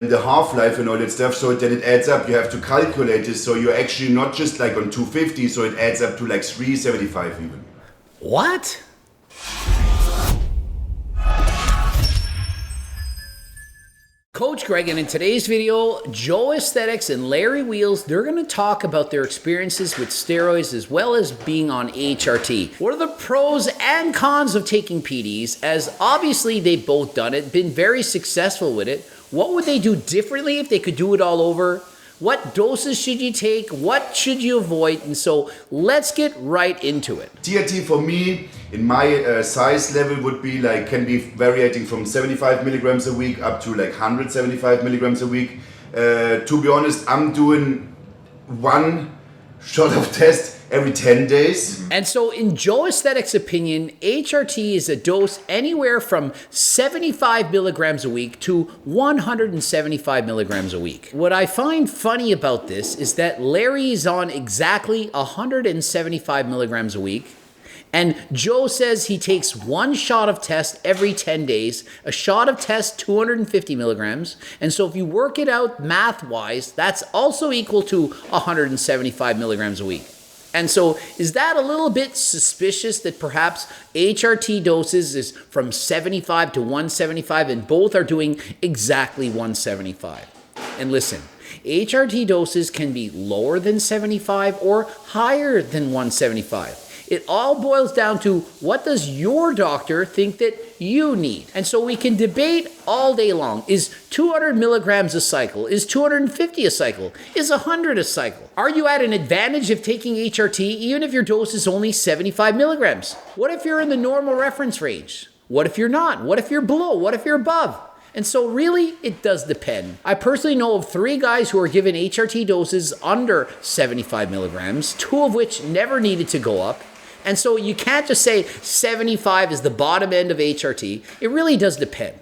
the half-life and all that stuff, so then it adds up. You have to calculate this, so you're actually not just like on 250, so it adds up to like 375 even. What? Coach Greg, and in today's video, Joe Aesthetics and Larry Wheels, they're going to talk about their experiences with steroids as well as being on HRT. What are the pros and cons of taking PDs, as obviously they've both done it, been very successful with it. What would they do differently if they could do it all over? What doses should you take? What should you avoid? And so let's get right into it. TRT for me, in my size level, would be like, can be varying from 75 milligrams a week up to like 175 milligrams a week. To be honest, I'm doing one shot of test every 10 days. And so in Joe Aesthetics' opinion, HRT is a dose anywhere from 75 milligrams a week to 175 milligrams a week. What I find funny about this is that Larry is on exactly 175 milligrams a week, and Joe says he takes one shot of test every 10 days, a shot of test 250 milligrams. And so if you work it out math-wise, that's also equal to 175 milligrams a week. And so is that a little bit suspicious that perhaps HRT doses is from 75 to 175 and both are doing exactly 175? And listen, HRT doses can be lower than 75 or higher than 175. It all boils down to, what does your doctor think that you need? And so we can debate all day long. Is 200 milligrams a cycle? Is 250 a cycle? Is 100 a cycle? Are you at an advantage of taking HRT even if your dose is only 75 milligrams? What if you're in the normal reference range? What if you're not? What if you're below? What if you're above? And so really, it does depend. I personally know of 3 guys who are given HRT doses under 75 milligrams, 2 of which never needed to go up. And so you can't just say 75 is the bottom end of HRT. It really does depend.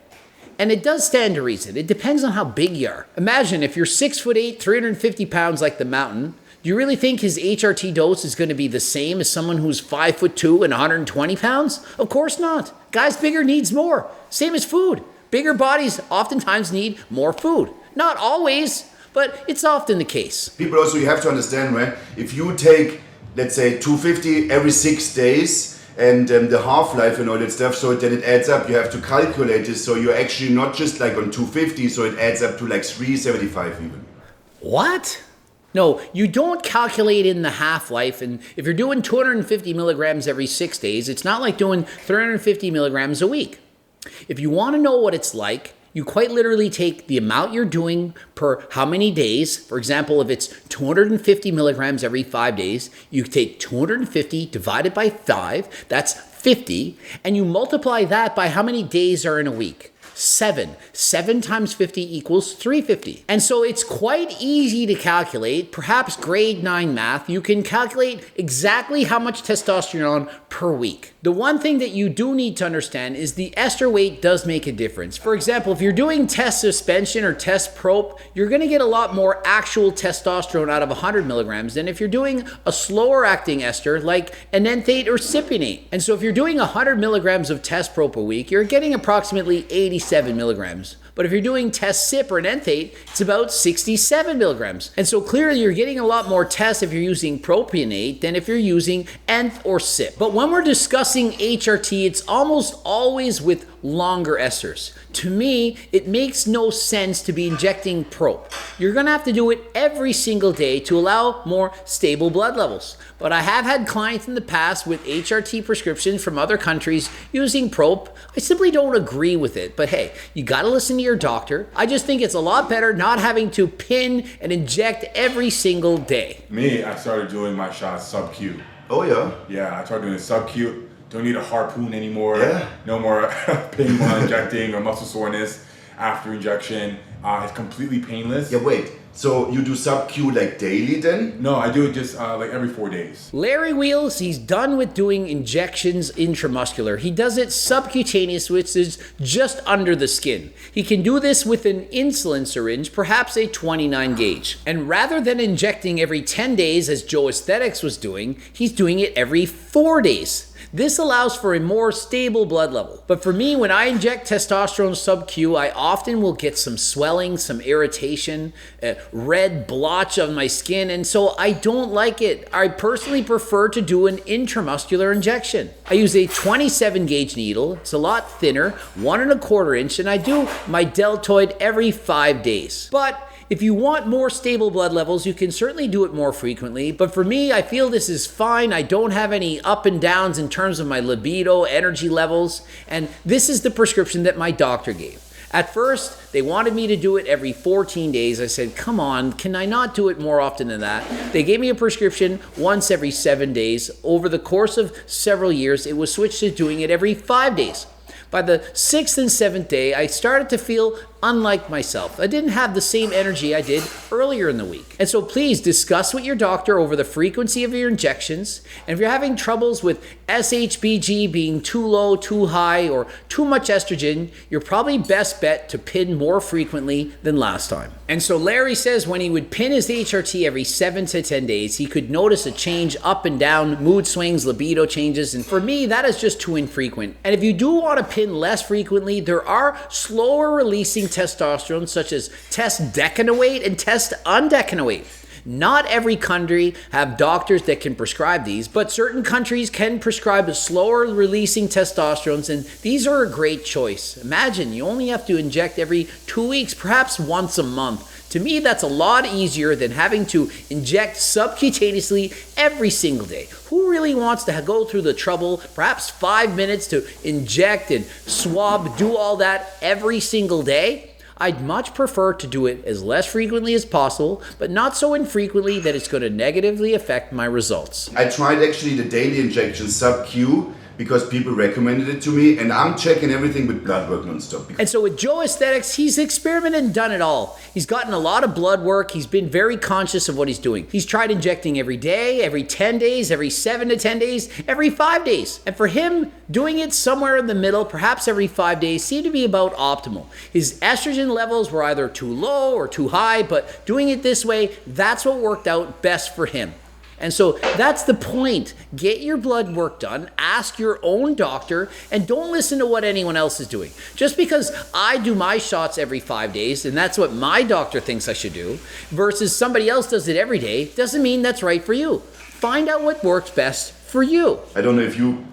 And it does stand to reason. It depends on how big you are. Imagine if you're 6'8", 350 pounds like the Mountain, do you really think his HRT dose is going to be the same as someone who's 5'2" and 120 pounds? Of course not. Guys bigger needs more. Same as food. Bigger bodies oftentimes need more food. Not always, but it's often the case. People also, you have to understand, right? If you take, let's say, 250 every 6 days, and the half-life and all that stuff, so then it adds up. You have to calculate this, so you're actually not just like on 250, so it adds up to like 375 even. What? No, you don't calculate in the half-life, and if you're doing 250 milligrams every 6 days, it's not like doing 350 milligrams a week. If you want to know what it's like, you quite literally take the amount you're doing per how many days. For example, if it's 250 milligrams every 5 days, you take 250 divided by 5, that's 50, and you multiply that by how many days are in a week. 7. 7 times 50 equals 350. And so it's quite easy to calculate. Perhaps grade 9 math, you can calculate exactly how much testosterone per week. The one thing that you do need to understand is the ester weight does make a difference. For example, if you're doing test suspension or test prop, you're going to get a lot more actual testosterone out of 100 milligrams than if you're doing a slower acting ester like enanthate or cypionate. And so if you're doing 100 milligrams of test prop a week, you're getting approximately 87 milligrams. But if you're doing test sip or enanthate, it's about 67 milligrams. And so clearly you're getting a lot more test if you're using propionate than if you're using enth or sip. But when we're discussing HRT, it's almost always with longer esters. To me, it makes no sense to be injecting prop. You're gonna have to do it every single day to allow more stable blood levels. But I have had clients in the past with HRT prescriptions from other countries using prop. I simply don't agree with it. But hey, you gotta listen to your doctor. I just think it's a lot better not having to pin and inject every single day. Me, I started doing my shots sub-Q. Oh yeah? Yeah, I started doing sub-Q. Don't need a harpoon anymore. Yeah. No more pain while injecting or muscle soreness after injection. It's completely painless. Yeah, wait. So you do sub-Q like daily then? No, I do it just like every 4 days. Larry Wheels, he's done with doing injections intramuscular. He does it subcutaneous, which is just under the skin. He can do this with an insulin syringe, perhaps a 29 gauge. And rather than injecting every 10 days as Joe Aesthetics was doing, he's doing it every 4 days. This allows for a more stable blood level. But for me, when I inject testosterone sub-Q, I often will get some swelling, some irritation, a red blotch on my skin, and so I don't like it. I personally prefer to do an intramuscular injection. I use a 27 gauge needle. It's a lot thinner, 1¼ inch, and I do my deltoid every 5 days. But if you want more stable blood levels, you can certainly do it more frequently. But for me, I feel this is fine. I don't have any up and downs in terms of my libido, energy levels, and this is the prescription that my doctor gave. At first, they wanted me to do it every 14 days. I said, come on, can I not do it more often than that? They gave me a prescription once every 7 days. Over the course of several years, it was switched to doing it every 5 days. By the 6th and 7th day, I started to feel unlike myself. I didn't have the same energy I did earlier in the week. And so please discuss with your doctor over the frequency of your injections. And if you're having troubles with SHBG being too low, too high, or too much estrogen, you're probably best bet to pin more frequently than last time. And so Larry says when he would pin his HRT every 7 to 10 days, he could notice a change up and down, mood swings, libido changes. And for me, that is just too infrequent. And if you do want to pin less frequently, there are slower releasing testosterone such as test decanoate and test undecanoate. Not every country have doctors that can prescribe these, but certain countries can prescribe slower releasing testosterones, and these are a great choice. Imagine you only have to inject every 2 weeks, perhaps once a month. To me, that's a lot easier than having to inject subcutaneously every single day. Who really wants to go through the trouble, perhaps 5 minutes to inject and swab, do all that every single day? I'd much prefer to do it as less frequently as possible, but not so infrequently that it's going to negatively affect my results. I tried actually the daily injection sub-Q because people recommended it to me, and I'm checking everything with blood work nonstop. And so with Joe Aesthetics, he's experimented and done it all. He's gotten a lot of blood work. He's been very conscious of what he's doing. He's tried injecting every day, every 10 days, every 7 to 10 days, every 5 days. And for him, doing it somewhere in the middle, perhaps every 5 days, seemed to be about optimal. His estrogen levels were either too low or too high, but doing it this way, that's what worked out best for him. And so that's the point. Get your blood work done, ask your own doctor, and don't listen to what anyone else is doing. Just because I do my shots every 5 days, and that's what my doctor thinks I should do, versus somebody else does it every day, doesn't mean that's right for you. Find out what works best for you. I don't know if you've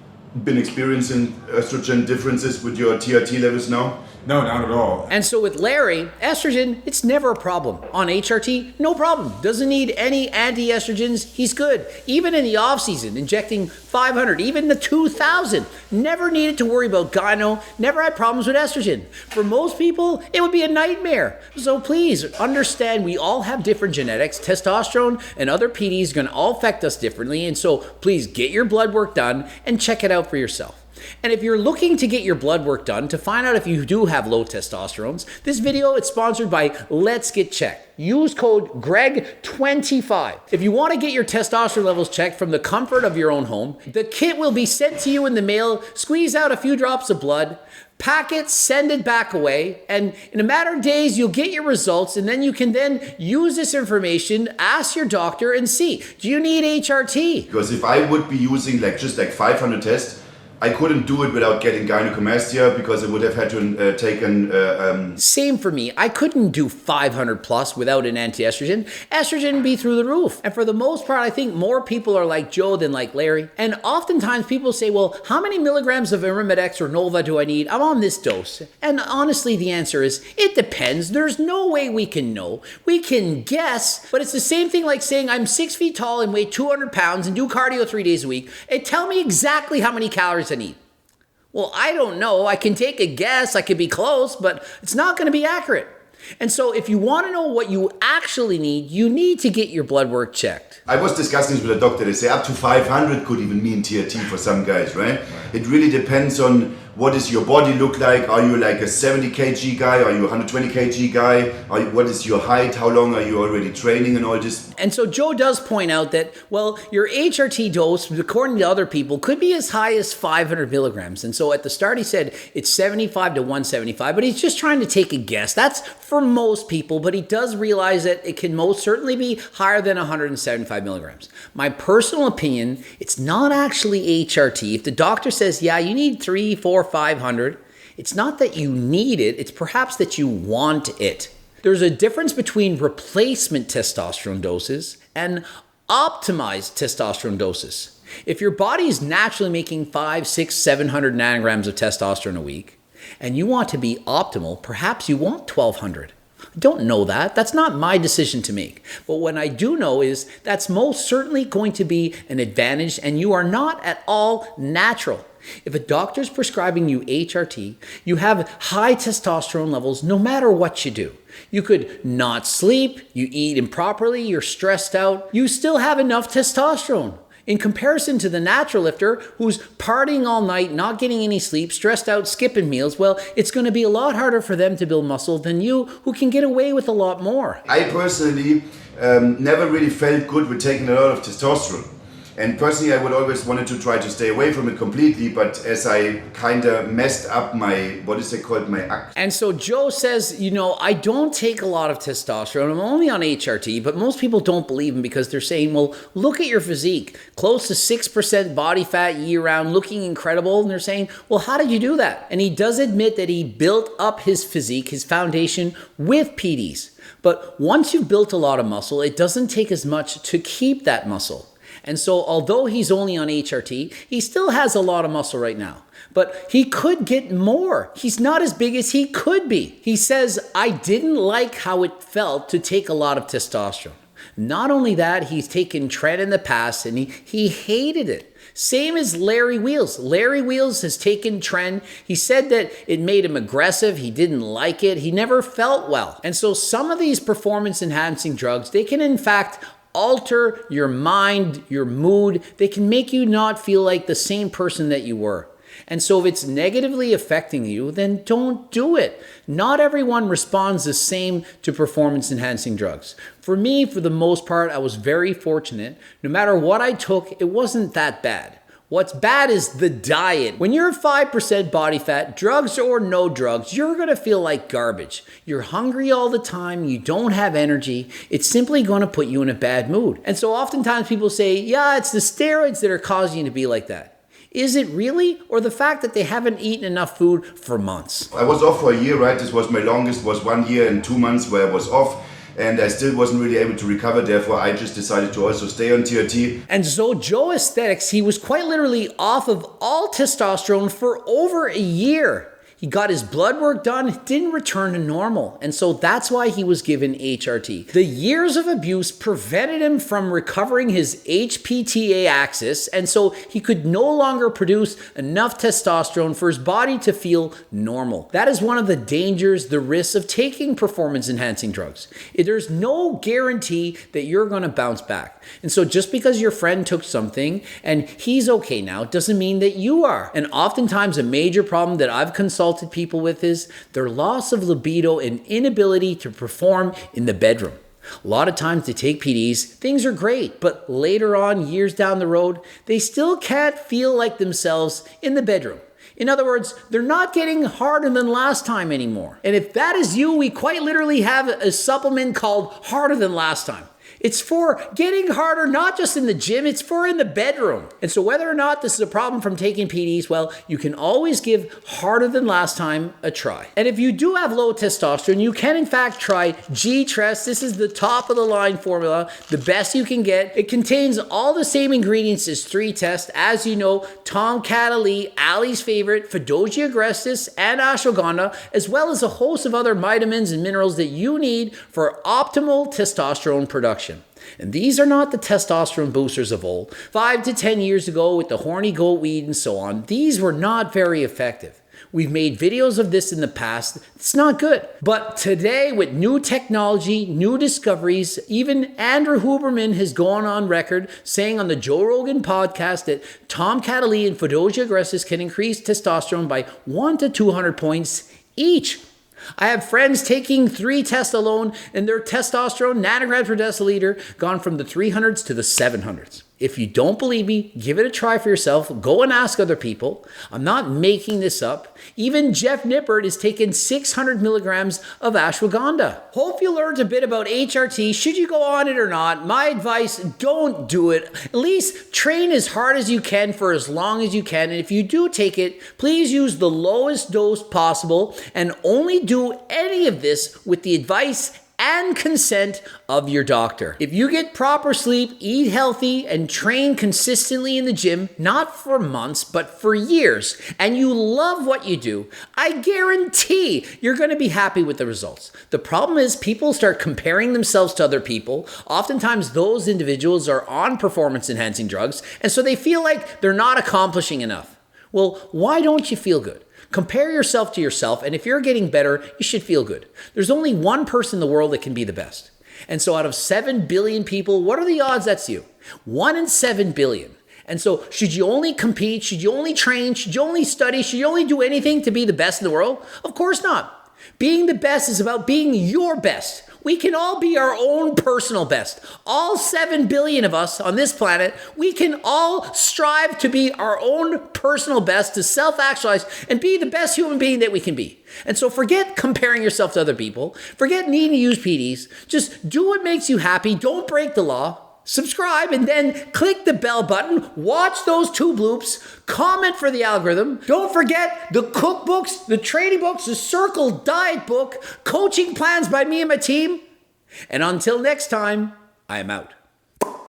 been experiencing estrogen differences with your TRT levels now. No, not at all. And so with Larry, estrogen, it's never a problem. On HRT, no problem. Doesn't need any anti-estrogens. He's good. Even in the off season, injecting 500, even the 2,000. Never needed to worry about gyno. Never had problems with estrogen. For most people, it would be a nightmare. So please understand we all have different genetics. Testosterone and other PDs are going to all affect us differently. And so please get your blood work done and check it out for yourself. And if you're looking to get your blood work done to find out if you do have low testosterones, this video is sponsored by Let's Get Checked. Use code GREG25. If you want to get your testosterone levels checked from the comfort of your own home, the kit will be sent to you in the mail. Squeeze out a few drops of blood, pack it, send it back away, and in a matter of days, you'll get your results, and then you can then use this information, ask your doctor, and see, do you need HRT? Because if I would be using just 500 tests, I couldn't do it without getting gynecomastia because I would have had to take an... Same for me. I couldn't do 500 plus without an anti-estrogen. Estrogen would be through the roof. And for the most part, I think more people are like Joe than like Larry. And oftentimes people say, well, how many milligrams of Arimidex or Nova do I need? I'm on this dose. And honestly, the answer is, it depends. There's no way we can know. We can guess, but it's the same thing like saying I'm 6 feet tall and weigh 200 pounds and do cardio 3 days a week. And tell me exactly how many calories I need. Well, I don't know. I can take a guess. I could be close, but it's not going to be accurate. And so if you want to know what you actually need, you need to get your blood work checked. I was discussing this with a doctor. They say up to 500 could even mean TRT for some guys, right? It really depends on what does your body look like? Are you like a 70 kg guy? Are you a 120 kg guy? What is your height? How long are you already training and all this? And so Joe does point out that, well, your HRT dose, according to other people, could be as high as 500 milligrams. And so at the start, he said it's 75 to 175, but he's just trying to take a guess. That's for most people, but he does realize that it can most certainly be higher than 175 milligrams. My personal opinion, it's not actually HRT. If the doctor says, yeah, you need 3, 4, 500, it's not that you need it, it's perhaps that you want it. There's a difference between replacement testosterone doses and optimized testosterone doses. If your body is naturally making 5, 6, 700 nanograms of testosterone a week, and you want to be optimal, perhaps you want 1200. I don't know that. That's not my decision to make. But what I do know is that's most certainly going to be an advantage, and you are not at all natural. If a doctor's prescribing you HRT, you have high testosterone levels no matter what you do. You could not sleep, you eat improperly, you're stressed out, you still have enough testosterone. In comparison to the natural lifter who's partying all night, not getting any sleep, stressed out, skipping meals, well, it's going to be a lot harder for them to build muscle than you who can get away with a lot more. I personally never really felt good with taking a lot of testosterone. And personally, I would always wanted to try to stay away from it completely, but as I kind of messed up my, my act. And so Joe says, I don't take a lot of testosterone. I'm only on HRT, but most people don't believe him because they're saying, well, look at your physique. Close to 6% body fat year-round, looking incredible. And they're saying, well, how did you do that? And he does admit that he built up his physique, his foundation, with PDs. But once you've built a lot of muscle, it doesn't take as much to keep that muscle. And so although he's only on HRT, he still has a lot of muscle right now. But he could get more. He's not as big as he could be. He says, I didn't like how it felt to take a lot of testosterone. Not only that, he's taken tren in the past and he hated it. Same as Larry Wheels. Larry Wheels has taken tren. He said that it made him aggressive. He didn't like it. He never felt well. And so some of these performance-enhancing drugs, they can in fact alter your mind, your mood. They can make you not feel like the same person that you were. And so if it's negatively affecting you, then don't do it. Not everyone responds the same to performance-enhancing drugs. For me, for the most part, I was very fortunate. No matter what I took, it wasn't that bad. What's bad is the diet. When you're 5% body fat, drugs or no drugs, you're going to feel like garbage. You're hungry all the time. You don't have energy. It's simply going to put you in a bad mood. And so oftentimes people say, yeah, it's the steroids that are causing you to be like that. Is it really? Or the fact that they haven't eaten enough food for months? I was off for a year, right? This was my longest, was 1 year and 2 months where I was off. And I still wasn't really able to recover. Therefore, I just decided to also stay on TRT. And so Joe Aesthetics, he was quite literally off of all testosterone for over a year. He got his blood work done, didn't return to normal. And so that's why he was given HRT. The years of abuse prevented him from recovering his HPTA axis. And so he could no longer produce enough testosterone for his body to feel normal. That is one of the dangers, the risks of taking performance-enhancing drugs. There's no guarantee that you're going to bounce back. And so just because your friend took something and he's okay now doesn't mean that you are. And oftentimes a major problem that I've consulted people with is their loss of libido and inability to perform in the bedroom. A lot of times they take PDs, things are great, but later on, years down the road, they still can't feel like themselves in the bedroom. In other words, they're not getting harder than last time anymore. And if that is you, we quite literally have a supplement called Harder Than Last Time. It's for getting harder, not just in the gym, it's for in the bedroom. And so whether or not this is a problem from taking PDs, well, you can always give Harder Than Last Time a try. And if you do have low testosterone, you can in fact try G-Tress. This is the top of the line formula, the best you can get. It contains all the same ingredients as 3-Test. As you know, Tom Catalee, Ali's favorite, Fedogia agrestis, and ashwagandha, as well as a host of other vitamins and minerals that you need for optimal testosterone production. And these are not the testosterone boosters of old. 5 to 10 years ago with the horny goat weed and so on, these were not very effective. We've made videos of this in the past. It's not good. But today, with new technology, new discoveries, even Andrew Huberman has gone on record saying on the Joe Rogan podcast that Tom Catalina and Fedosia aggressors can increase testosterone by 1 to 200 points each. I have friends taking 3 tests alone and their testosterone nanograms per deciliter gone from the 300s to the 700s. If you don't believe me, give it a try for yourself. Go and ask other people. I'm not making this up. Even Jeff Nippert is taking 600 milligrams of ashwagandha. Hope you learned a bit about HRT. Should you go on it or not? My advice, don't do it. At least train as hard as you can for as long as you can. And if you do take it, please use the lowest dose possible and only do any of this with the advice and consent of your doctor. If you get proper sleep, eat healthy, and train consistently in the gym, not for months, but for years, and you love what you do, I guarantee you're going to be happy with the results. The problem is people start comparing themselves to other people. Oftentimes those individuals are on performance-enhancing drugs, and so they feel like they're not accomplishing enough. Well, why don't you feel good? Compare yourself to yourself, and if you're getting better, you should feel good. There's only one person in the world that can be the best. And so out of 7 billion people, what are the odds that's you? 1 in 7 billion. And so should you only compete? Should you only train? Should you only study? Should you only do anything to be the best in the world? Of course not. Being the best is about being your best. We can all be our own personal best. All 7 billion of us on this planet, we can all strive to be our own personal best, to self-actualize and be the best human being that we can be. And so forget comparing yourself to other people. Forget needing to use PDs. Just do what makes you happy. Don't break the law. Subscribe and then click the bell button. Watch those 2 bloops. Comment for the algorithm. Don't forget the cookbooks, the training books, the Circle Diet book, coaching plans by me and my team. And until next time, I am out.